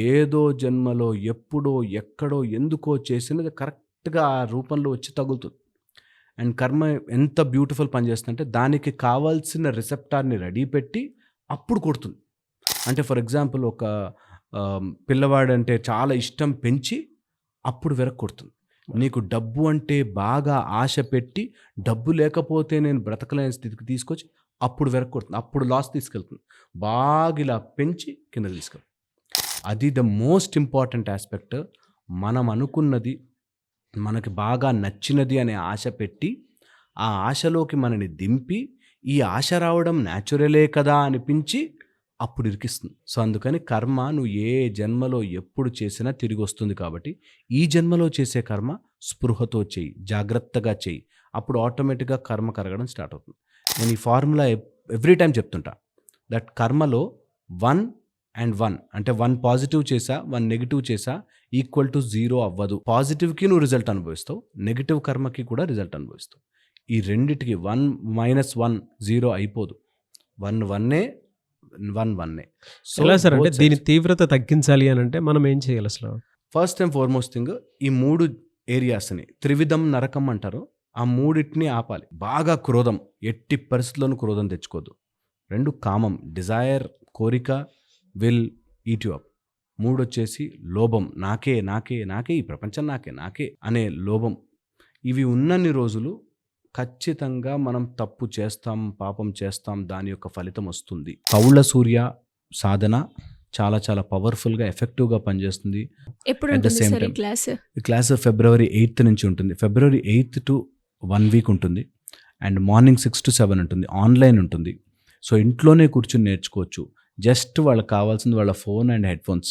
ఏదో జన్మలో, ఎప్పుడో, ఎక్కడో, ఎందుకో చేసినది కరెక్ట్‌గా ఆ రూపంలో వచ్చి తగులుతుంది. అండ్ కర్మ ఎంత బ్యూటిఫుల్ పని చేస్తుందంటే, దానికి కావాల్సిన రిసెప్టార్‌ని రెడీ పెట్టి అప్పుడు కొడుతుంది. అంటే ఫర్ ఎగ్జాంపుల్ ఒక పిల్లవాడంటే చాలా ఇష్టం పెంచి అప్పుడు విరక్కొడుతుంది. నీకు డబ్బు అంటే బాగా ఆశ పెట్టి, డబ్బు లేకపోతే నేను బ్రతకలేని స్థితికి తీసుకొచ్చి అప్పుడు విరక్కొడుతుంది. అప్పుడు లాస్ తీసుకెళ్తుంది. బాగా ఇలా పెంచి కిందకి తీసుకెళ్తుంది. అది ద మోస్ట్ ఇంపార్టెంట్ యాస్పెక్ట్. మనం అనుకున్నది, మనకి బాగా నచ్చినది అనే ఆశ పెట్టి, ఆ ఆశలోకి మనని దింపి, ఈ ఆశ రావడం న్యాచురలే కదా అనిపించి అప్పుడు ఇరికిస్తుంది. సో, అందుకని కర్మ నువ్వు ఏ జన్మలో ఎప్పుడు చేసినా తిరిగొస్తుంది కాబట్టి, ఈ జన్మలో చేసే కర్మ స్పృహతో చెయ్యి, జాగ్రత్తగా చెయ్యి. అప్పుడు ఆటోమేటిక్‌గా కర్మ కరగడం స్టార్ట్ అవుతుంది. నేను ఈ ఫార్ములా ఎవ్రీ టైమ్ చెప్తుంటా. దట్ కర్మలో 1 అండ్ 1 అంటే 1 పాజిటివ్ చేశా, 1 నెగెటివ్ చేశా ఈక్వల్ టు 0 అవ్వదు. పాజిటివ్‌కి నువ్వు రిజల్ట్ అనుభవిస్తావు. నెగెటివ్ కర్మకి కూడా రిజల్ట్ అనుభవిస్తావు. ఈ రెండిటికి 1 - 1 0 అయిపోదు. 1 1 1 సో, ఎలా సార్ అంటే both దీని sides. తీవ్రత తగ్గించాలి అని అంటే మనం ఏం చేయాలి అసలు? ఫస్ట్ అండ్ ఫార్మోస్ట్ థింగ్, ఈ 3 ఏరియాస్‌ని త్రివిధం నరకం అంటారు. ఆ మూడిటిని ఆపాలి. బాగా క్రోధం, ఎట్టి పరిస్థితుల్లోనూ క్రోధం తెచ్చుకోవద్దు. 2 కామం, డిజైర్, కోరిక, విల్ ఈట్ యు అప్. 3 వచ్చేసి లోభం, నాకే, నాకే, నాకే, ఈ ప్రపంచం నాకే, నాకే అనే లోభం. ఇవి ఉన్నన్ని రోజులు ఖచ్చితంగా మనం తప్పు చేస్తాం, పాపం చేస్తాం, దాని యొక్క ఫలితం వస్తుంది. కౌళ్ళ సూర్య సాధన చాలా చాలా పవర్‌ఫుల్‌గా, ఎఫెక్టివ్‌గా పనిచేస్తుంది. ఎప్పుడు At the ఉంటుంది same సార్ ఈ time, క్లాస్? ఈ క్లాస్ ఫిబ్రవరి 8 నుంచి ఉంటుంది. ఫిబ్రవరి 8 టు 1 వీక్ ఉంటుంది. అండ్ మార్నింగ్ 6-7 ఉంటుంది. ఆన్‌లైన్ ఉంటుంది. సో, ఇంట్లోనే కూర్చొని నేర్చుకోవచ్చు. జస్ట్ వాళ్ళకి కావాల్సింది వాళ్ళ ఫోన్ అండ్ హెడ్‌ఫోన్స్.